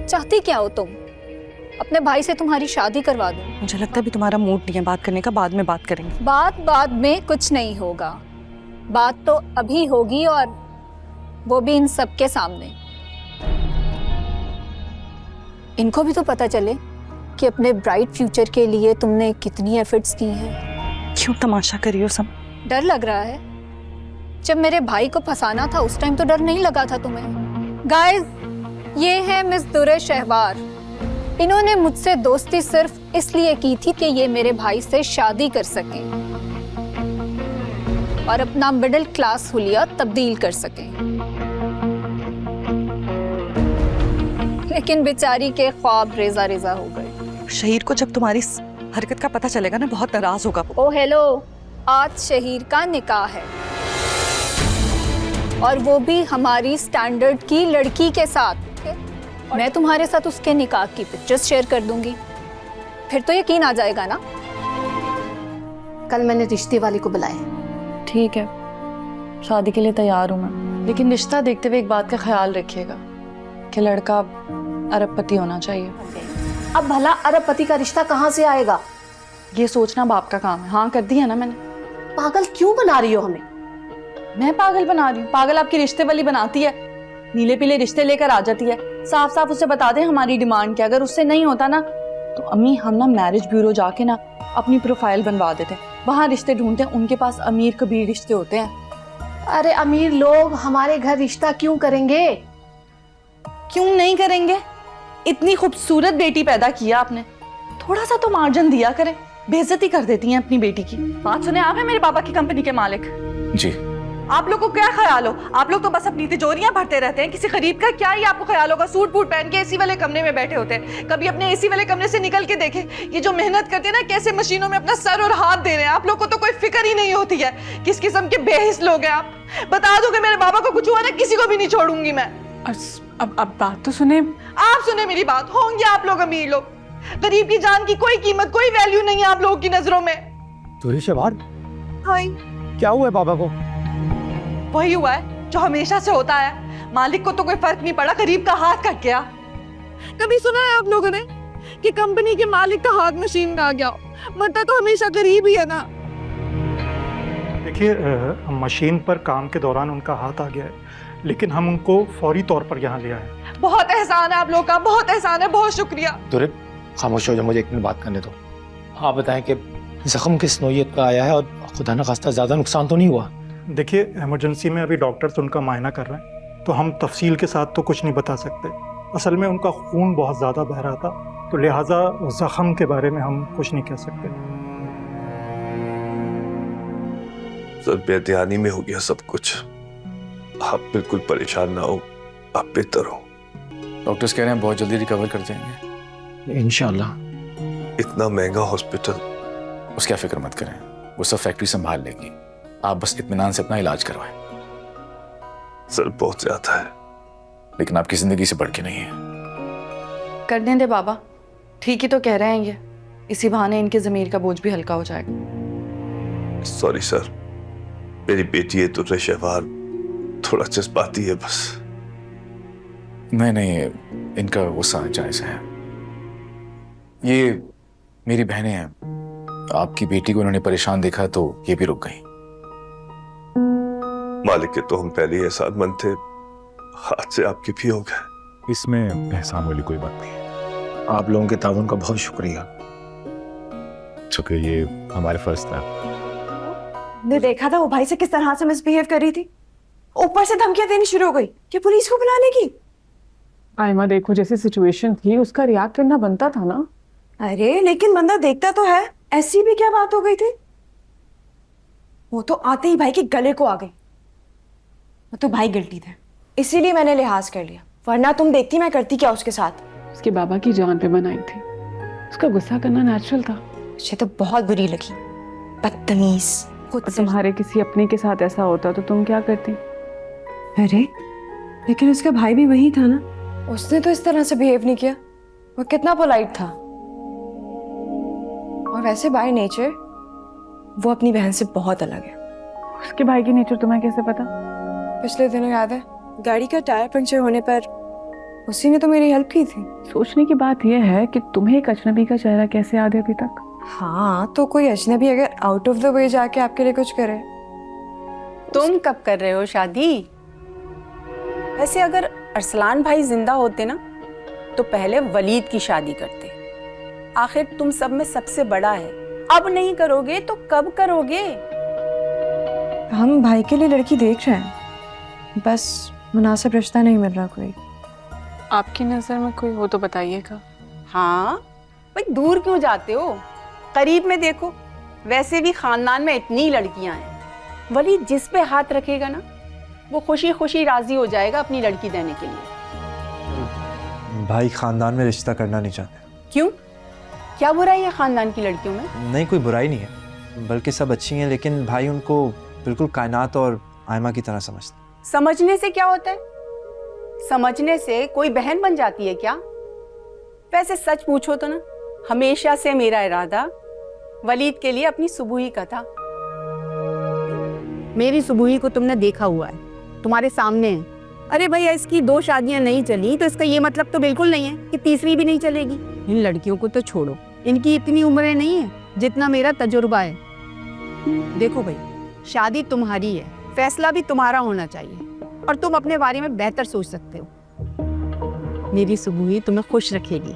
चाहती क्या हो तुम? अपने भाई से तुम्हारी शादी करवा दूं? मुझे लगता है अभी तुम्हारा मूड नहीं है बात करने का, बाद में बात करेंगे। बात बाद में कुछ नहीं होगा, बात तो अभी होगी, और वो भी इन सबके सामने। इनको भी तो पता चले कि अपने ब्राइट फ्यूचर के लिए तुमने कितनी एफर्ट्स की हैं। क्यों तमाशा करी हो सब? डर लग रहा है? जब मेरे भाई को फंसाना था उस टाइम तो डर नहीं लगा था तुम्हें? गाइस, ये है मिस दुरे शहवार। इन्होंने मुझसे दोस्ती सिर्फ इसलिए की थी कि ये मेरे भाई से शादी कर सकें और अपना मिडिल क्लास हुलिया तब्दील कर सकें। लेकिन बेचारी के ख्वाब रेजा रेजा हो गए। शहीर को जब तुम्हारी हरकत का पता चलेगा ना, बहुत नाराज होगा वो। ओ हेलो, आज शहीर का निकाह है, और वो भी हमारी स्टैंडर्ड की लड़की के साथ। मैं तुम्हारे साथ उसके निकाह की पिक्चर्स शेयर कर दूंगी, फिर तो यकीन आ जाएगा ना। कल मैंने रिश्ते वाले को बुलाया। ठीक है, शादी के लिए तैयार हूँ मैं, लेकिन रिश्ता देखते हुए एक बात का ख्याल रखिएगा कि लड़का अरबपति होना चाहिए। अब भला अरबपति का रिश्ता कहाँ से आएगा? ये सोचना बाप का काम है। हाँ कर दी है ना मैंने। पागल क्यों बना रही हो हमें? मैं पागल बना रही हूँ? पागल आपकी रिश्ते वाली बनाती है, नीले पीले रिश्ते लेकर आ जाती है। साफ साफ उसे बता दें हमारी डिमांड क्या। अगर उससे नहीं होता ना तो अम्मी हम ना मैरिज ब्यूरो जाके ना अपनी प्रोफाइल बनवा देते हैं, वहाँ रिश्ते ढूंढते हैं। उनके पास अमीर कबीर रिश्ते होते हैं। अरे अमीर लोग हमारे घर रिश्ता क्यों करेंगे? क्यों नहीं करेंगे? इतनी खूबसूरत बेटी पैदा किया आपने, थोड़ा सा तो मार्जिन दिया करें। बेइज्जती कर देती हैं अपनी बेटी की। बात सुने, आप हैं मेरे पापा की कंपनी के मालिक। जी। आप लोग को क्या ख्याल हो? आप लोग तो बस अपनी तिजोरियां भरते रहते हैं। किसी गरीब का क्या ही आपको ख्याल होगा? सूट बूट पहन के एसी वाले कमरे में बैठे होते हैं। कभी अपने एसी वाले कमरे से निकल के देखे ये जो मेहनत करते हैं ना, कैसे मशीनों में अपना सर और हाथ दे रहे हैं। आप लोग को तो कोई फिक्र ही नहीं होती है। किस किस्म के बेहिस लोग हैं आप। बता दो कि मेरे बाबा को कुछ हुआ ना, किसी को भी नहीं छोड़ूंगी मैं। अब बात तो सुने। आप सुने मेरी बात। होंगे आप लोग अमीर लोग, गरीब की जान की कोई कीमत कोई वैल्यू नहीं है आप लोगों की नजरों में। तो शहवार, हाँ, क्या हुआ है बाबा को? वही हुआ है जो हमेशा से होता है। मालिक को तो कोई फर्क नहीं पड़ा, गरीब का हाथ कट गया। कभी सुना है आप लोगों ने कि कंपनी के मालिक का हाथ मशीन में आ गया हो? मरता तो हमेशा गरीब ही है ना। देखिए, मशीन पर काम के दौरान उनका हाथ आ गया है, लेकिन हम उनको फौरी तौर पर यहाँ ले आए। बहुत एहसान है आप लोग का, बहुत एहसान है, बहुत शुक्रिया। दुरे, खामोश हो जाओ, मुझे एक मिनट बात करने दो। आप बताएं कि जख्म किस नौयत का आया है और खुदा न खास्ता ज़्यादा नुकसान तो नहीं हुआ? देखिए, इमरजेंसी में अभी डॉक्टर्स उनका मायना कर रहे हैं, तो हम तफसील के साथ तो कुछ नहीं बता सकते। असल में उनका खून बहुत ज़्यादा बह रहा था, तो लिहाजा जख्म के बारे में हम कुछ नहीं कह सकते। सर, बेध्यानी में हो गया सब कुछ। आप बिल्कुल परेशान ना हो, आप बेहतर हो। डॉक्टर्स कह रहे हैं बहुत जल्दी रिकवर कर जाएंगे इंशाल्लाह। इतना महंगा हॉस्पिटल। उसकी आप फिक्र मत करें, वो सब फैक्ट्री संभाल लेगी। आप बस इत्मीनान से अपना इलाज करवाएं। सर, बहुत ज्यादा है, लेकिन आपकी जिंदगी से बढ़ के नहीं है। करने दे बाबा, ठीक ही तो कह रहे हैं ये। इसी बहाने इनके ज़मीर का बोझ भी हल्का हो जाएगा। सॉरी सर, मेरी बेटी है दुर्रे शहवार, थोड़ा जज्बाती है बस। नहीं, इनका गुस्सा जायज है। ये मेरी बहनें हैं, आपकी बेटी को इन्होंने परेशान देखा तो ये भी रुक गई। मालिक के तो हम पहले ही एहसानमंद थे, हाथ से आपके भी हो गए। इसमें एहसान वाली कोई बात नहीं है। आप लोगों के ताउन का बहुत शुक्रिया। चूंकि ये हमारे फर्ज था। ने देखा था वो भाई से किस तरह से मिसबिहेव कर रही थी, ऊपर से धमकियां देनी शुरू हो गई कि पुलिस को बुलाने की। आयमा देखो, जैसी सिचुएशन थी उसका रिएक्ट करना बनता था ना। अरे लेकिन बंदा देखता तो है, ऐसी भी क्या बात हो गई थी? वो तो आते ही भाई के गले को आ गई। वो तो भाई गिल्टी थे, इसीलिए मैंने लिहाज कर लिया, वरना तुम देखती मैं करती क्या उसके साथ। उसके बाबा की जान पे बनाई थी, उसका गुस्सा करना नेचुरल था। मुझे तो बहुत बुरी लगी, बदतमीज। तुम्हारे किसी अपने के साथ ऐसा होता तो तुम क्या करती? अरे लेकिन उसका भाई भी वही था ना, उसने तो इस तरह से बिहेव नहीं किया। वो कितना पोलाइट था, और वैसे बाय नेचर वो अपनी बहन से बहुत अलग है। उसके भाई की नेचर तुम्हें कैसे पता? पिछले दिनों याद है, गाड़ी का टायर पंक्चर होने पर उसी ने तो मेरी हेल्प की थी। सोचने की बात यह है कि तुम्हें एक अजनबी का चेहरा कैसे याद है अभी तक? हाँ, तो कोई अजनबी अगर आउट ऑफ द वे जाके आपके लिए कुछ करे। तुम कब कर रहे हो शादी? वैसे अगर अरसलान भाई जिंदा होते ना तो पहले वलीद की शादी करते। आखिर तुम सब में सबसे बड़ा है, अब नहीं करोगे तो कब करोगे? हम भाई के लिए लड़की देख रहे हैं, बस मुनासिब रिश्ता नहीं मिल रहा कोई। आपकी नजर में कोई हो तो बताइएगा। हाँ भाई, दूर क्यों जाते हो, करीब में देखो। वैसे भी खानदान में इतनी लड़कियां हैं, वलीद जिस पे हाथ रखेगा ना वो खुशी खुशी राजी हो जाएगा अपनी लड़की देने के लिए। भाई खानदान में रिश्ता करना नहीं चाहते। क्यों, क्या बुराई है खानदान की लड़कियों में? नहीं, कोई बुराई नहीं है, बल्कि सब अच्छी हैं, लेकिन भाई उनको बिल्कुल कायनात और आयमा की तरह समझते। समझने से क्या होता है? समझने से कोई बहन बन जाती है क्या? वैसे सच पूछो तो ना, हमेशा से मेरा इरादा वलीद के लिए अपनी सुबुही का था। मेरी सुबुही को तुमने देखा हुआ है, तुम्हारे सामने है। अरे भैया, इसकी 2 शादियां नहीं चली तो इसका ये मतलब तो बिल्कुल नहीं है कि तीसरी भी नहीं चलेगी। इन लड़कियों को तो छोड़ो, इनकी इतनी उम्रें नहीं है जितना मेरा तजुर्बा है। देखो भाई, शादी तुम्हारी है, फैसला भी तुम्हारा होना चाहिए और तुम अपने बारे में बेहतर सोच सकते हो। मेरी सुबुही तुम्हें खुश रखेगी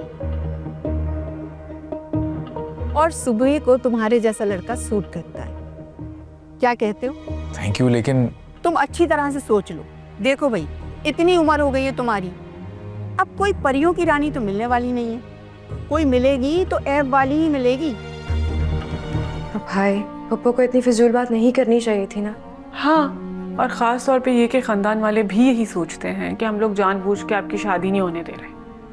और सुबुही को तुम्हारे जैसा लड़का सूट करता है। क्या कहते हो? थैंक यू, लेकिन तुम अच्छी तरह से सोच लो। देखो भाई, इतनी उम्र हो गई है तुम्हारी, अब कोई परियों की रानी तो मिलने वाली नहीं है। कोई मिलेगी तो ऐब वाली ही मिलेगी। भाई, पप्पू को इतनी फिजूल बात नहीं करनी चाहिए थी ना। हाँ, और ख़ास तौर पे ये कि ख़ानदान वाले भी यही सोचते हैं कि हम लोग जानबूझ के आपकी शादी नहीं होने दे रहे।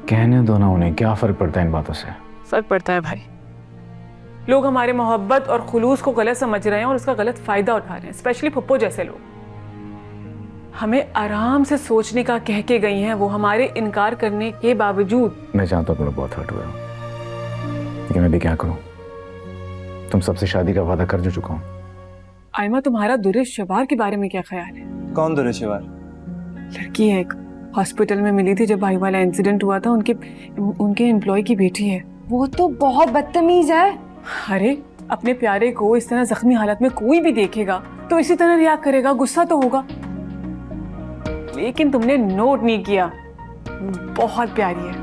कहने दो ना उन्हें, क्या फ़र्क पड़ता है इन बातों से? फ़र्क पड़ता है भाई। लोग हमारे मोहब्बत और खुलूस को गलत समझ रहे हैं और उसका गलत फ़ायदा उठा रहे हैं, स्पेशली पप्पू जैसे लोग। हमें आराम से सोचने का कह के गई हैं, वो हमारे इनकार करने के बावजूद। मैं जानता हूँ तुम लोग बहुत हर्ट हुए हो, लेकिन मैं भी क्या करूँ, तुम सबसे शादी का वादा कर जो चुका हूँ। आयमा, तुम्हारा दुरेश शबार के बारे में क्या ख्याल है? कौन दुरेशवार? लड़की है, एक हॉस्पिटल में मिली थी जब भाई वाला इंसिडेंट हुआ था। उनके एम्प्लॉय की बेटी है। वो तो बहुत बदतमीज है। अरे, अपने प्यारे को इस तरह जख्मी हालत में कोई भी देखेगा तो इसी तरह रिएक्ट करेगा, गुस्सा तो होगा। लेकिन तुमने नोट नहीं किया, बहुत प्यारी है।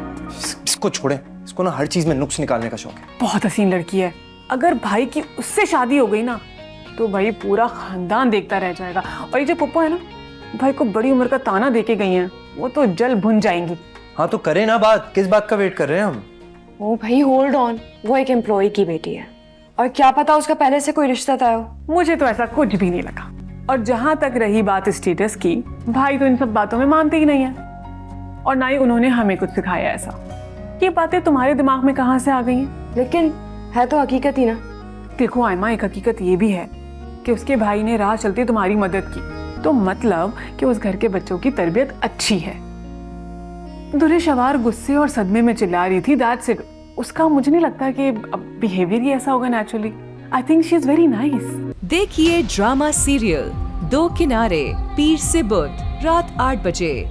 इसको छोड़े, इसको ना हर चीज में नुक्स निकालने का शौक है। बहुत हसीन लड़की है। अगर भाई की उससे शादी हो गई ना तो भाई पूरा खानदान देखता रह जाएगा। और ये जो पप्पू है ना, भाई को बड़ी उम्र का ताना देके गई हैं, वो तो जल भुन जाएंगी। हाँ तो करें ना बात, किस बात का वेट कर रहे हैं हम? ओ भाई, होल्ड ऑन, वो एक एम्प्लॉय की बेटी है और क्या पता उसका पहले से कोई रिश्ता तय हो। मुझे तो ऐसा कुछ भी नहीं लगा। और जहां तक रही बात स्टेटस की, भाई तो इन सब बातों में मानते ही नहीं है और ना ही उन्होंने हमें कुछ सिखाया ऐसा। ये बातें तुम्हारे दिमाग में कहां से आ गई हैं? लेकिन है तो हकीकत ही ना। देखो आयमा, एक हकीकत ये भी है कि उसके भाई ने राह चलते तुम्हारी मदद की, तो मतलब कि उस घर के बच्चों की तरबियत अच्छी है। दुरेश शबार गुस्से और सदमे में चिल्ला रही थी, दैट्स इट। उसका मुझे नहीं लगता कि बिहेवियर ही ऐसा होगा naturally. I think she is very nice. देखिए ड्रामा सीरियल 2 किनारे, पीर से बुध, रात 8 बजे।